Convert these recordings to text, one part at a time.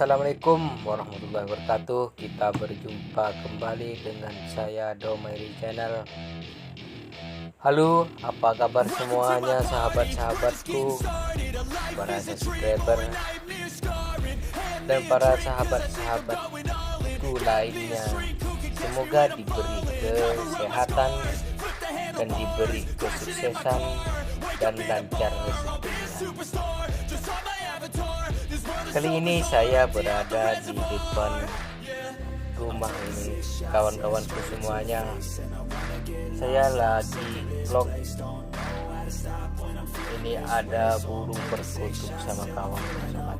Assalamualaikum warahmatullahi wabarakatuh. Kita berjumpa kembali dengan saya Domeri Channel. Halo, apa kabar semuanya sahabat-sahabatku, para subscriber dan para sahabat-sahabatku lainnya. Semoga diberi kesehatan dan diberi kesuksesan dan lancar rezekinya. Kali ini saya berada di depan rumah ini, kawan-kawanku semuanya. Saya lagi vlog. Ini ada burung perkutut sama kawan-kawan.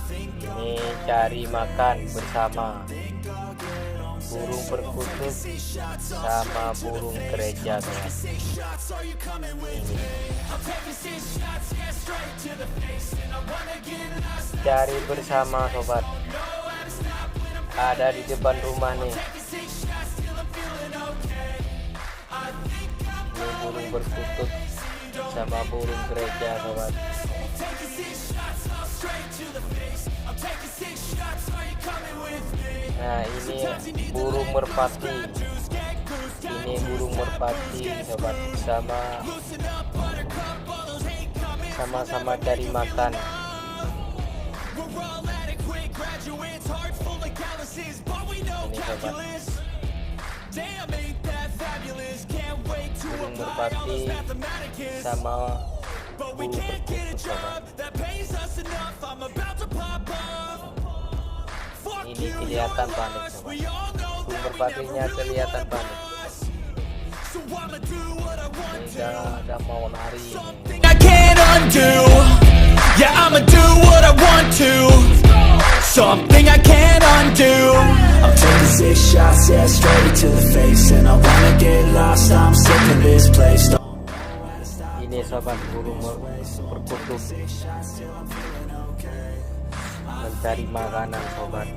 Ini cari makan bersama burung perkutut sama burung gereja. Cari bersama sobat, ada di depan rumah nih. Ini burung perkutut sama burung gereja sobat. Nah, ini burung merpati. Ini burung merpati sobat, sama-sama cari makan. Ini sobat, burung merpati sama burung perkutut sobat. Ini kelihatan panik sobat, burung merpatinya kelihatan panik. Ini udah mau lari ini. Yeah, I'ma do what I want to. Something I can't undo. I'm taking 6 shots, yeah, straight to the face. And I wanna get lost, I'm sick of this place. Ini sobat, burung perkutut mencari makanan sobat.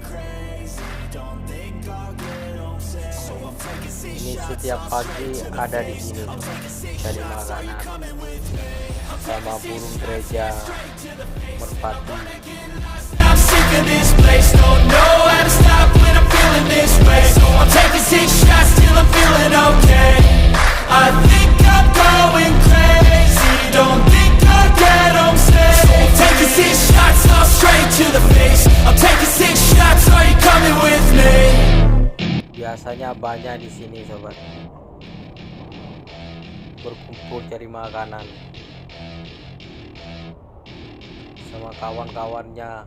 Ini setiap pagi ada di sini cari makanan sama burung gereja merpati. I'm sick of this place, don't know how to stop when I'm feeling this way. So I'm taking 6 shots till I'm feeling okay. I think I'm going crazy, don't think I'll get home safe. So I'm taking 6 shots all straight to the face. I'm taking 6 shots, are you coming with me? Biasanya banyak di sini sobat, berkumpul cari makanan sama kawan-kawannya.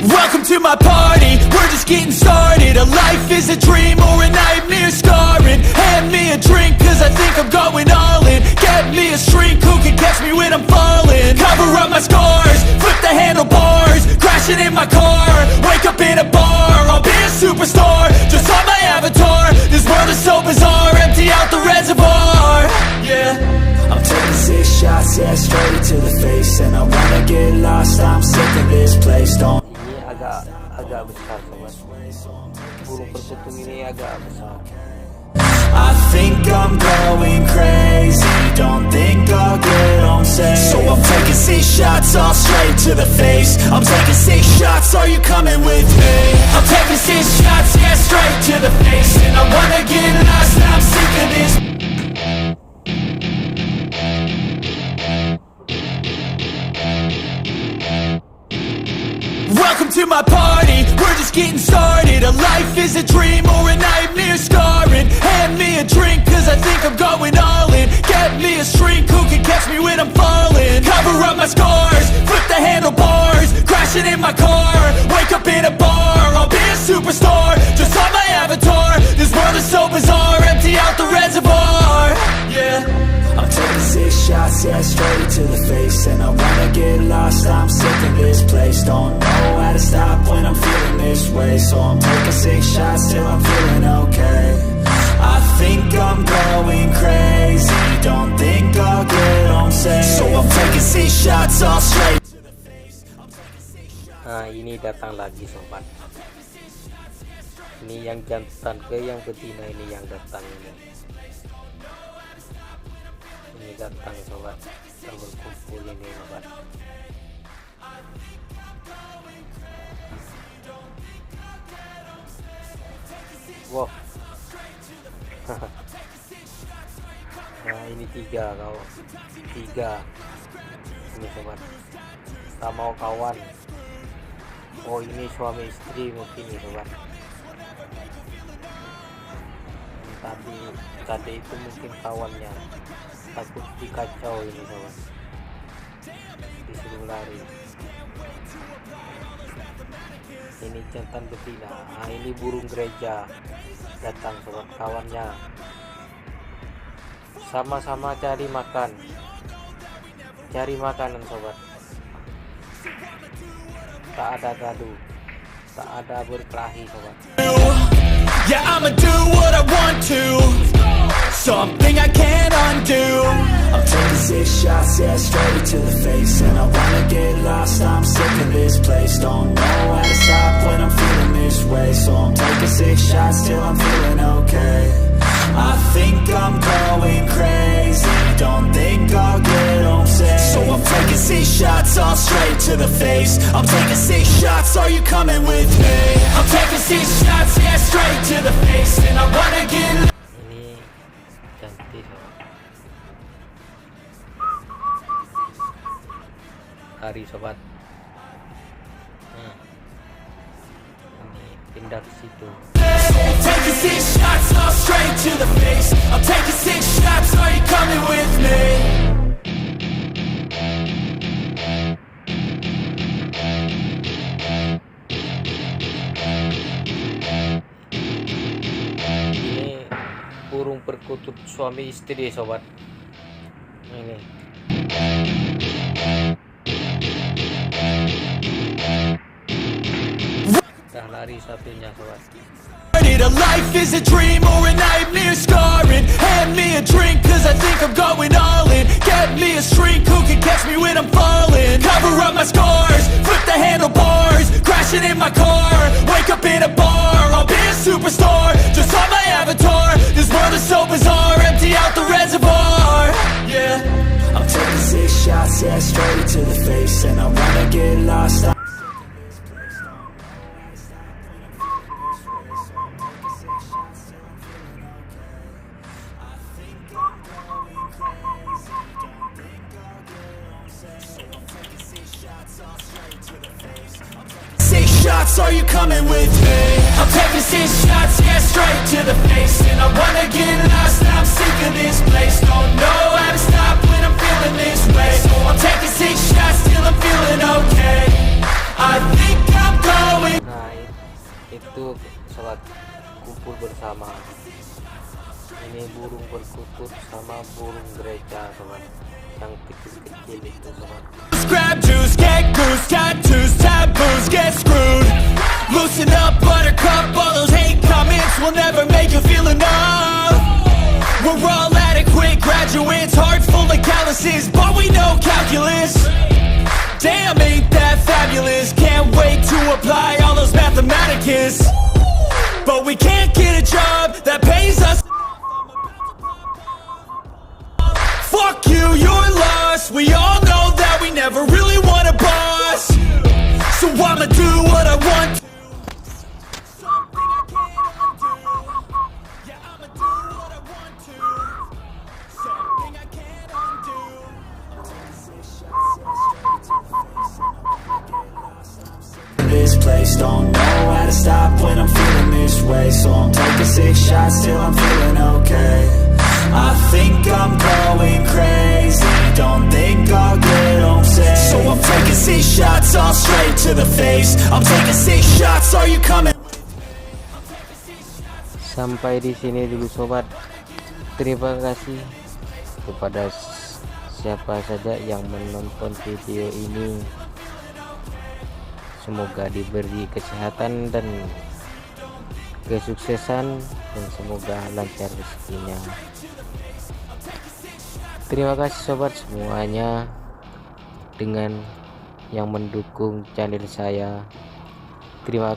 Welcome to my party, we're just getting started. A life is a dream or a nightmare scarring. Hand me a drink cause I think I'm going all in. Get me a shrink who can catch me when I'm falling. Cover up my scars, flip the handlebars. Crashing in my car, wake up in a bar. I'll be a superstar, just on my avatar. This world is so bizarre, empty out the reservoir. Yeah, I'm taking 6 shots, yeah, straight to the face. And I wanna get lost, I'm sick of this place. Don't agak besar sobat, burung perkutut ini agak besar. I think I'm going crazy, don't think I'll get home safe. So I'm taking 6 shots all straight to the face. I'm taking 6 shots, are you coming with me? I'm taking 6 shots, yeah, straight to the face. And I wanna get lost, I'm sick of this. Welcome to my party, we're just getting started. A life is a dream or a nightmare scarring. Hand me a drink cause I think I'm going all in. Get me a shrink who can catch me when I'm falling. Cover up my scars, flip the handlebars. Crashing in my car, wake up in a bar. I'll be a superstar, just on my avatar. This world is so bizarre, empty out the reservoir. Yeah, I'm taking 6 shots, yeah, straight to the face. And I wanna get lost, I'm sick of this place. Don't know how to stop when I'm feeling this way. So I'm taking 6 shots till I'm feeling okay. I think I'm going crazy, don't think I'll get home safe. So I'm taking 6 shots all straight to the face. Nah, ini datang lagi sobat. Ini yang jantan ke yang betina ini yang datang ini. Ini datang sobat, kita berkumpul ini sobat. Wow. Nah ini tiga ini sobat, kita mau kawan. Oh ini suami istri mungkin nih sobat. Tadi itu mungkin kawannya takut dikacau ini sobat, disuruh lari. Ini jantan betina. Nah ini burung gereja datang sobat, kawannya sama-sama cari makanan sobat. Tak ada gaduh, tak ada berkelahi sobat. Yeah, I'ma do what I want to, something I can't undo. I'm taking 6 shots, yeah, straight to the face. And I wanna get lost, I'm sick of this place. Don't know how to stop when I'm feeling this way. So I'm taking 6 shots till I'm feeling okay. I think I'm going crazy, don't think I'll get home safe. So I'm taking 6 shots, all straight to the face. I'm taking 6 shots, are you coming with me? I'm taking 6 shots, yeah, straight to the face. And I wanna get... Ini cantik sobat. Kari sobat. Ini pindah ke situ. I'm taking 6 shots, all straight to the face. I'm taking 6 shots, are you coming with me? Ini burung perkutut suami istri sobat. Ini udah lari satunya sobat. A life is a dream or a nightmare scarring. Hand me a drink cause I think I'm going all in. Get me a shrink who can catch me when I'm falling. Cover up my scars, flip the handlebars, crashing in my car, wake up in a bar. I'll be a superstar, just on my avatar. This world is so bizarre, empty out the reservoir. Yeah, I'm taking 6 shots, yeah, straight to the face. And I wanna get lost. shots, are you coming with me? I'm taking 6 shots, yeah, straight to the face. And I wanna get lost, I'm sick of this place. Don't know how to stop when I'm feeling this way. So I'm taking 6 shots till I'm feeling okay. I think I'm going. Nah itu salat kumpul bersama. Ini burung berkutut sama burung gereja sobat, yang kecil-kecil itu sobat. Grab juice, get goose, tattoos, taboos, get screwed. Loosen up, buttercup, all those hate comments will never make you feel enough. We're all adequate graduates, hearts full of calluses, but we know calculus. Damn, ain't that fabulous? Can't wait to apply all those mathematicus. But we can't get a job that pays us. Fuck you, you're lost. We all know that we never really want a boss. So I'ma do what I want to. Something I can't undo. Yeah, I'ma do what I want to. Something I can't undo. This place, don't know how to stop when I'm feeling this way. So I'm taking 6 shots till I'm feeling okay. I think I'm going crazy, don't think I'll get home safe. So I'm taking 6 shots, all straight to the face. I'm taking 6 shots, are you coming? Sampai di sini dulu sobat. Terima kasih kepada siapa saja yang menonton video ini. Semoga diberi kesehatan dan kesuksesan, dan semoga lancar rezekinya. Terima kasih sobat semuanya dengan yang mendukung channel saya. Terima kasih.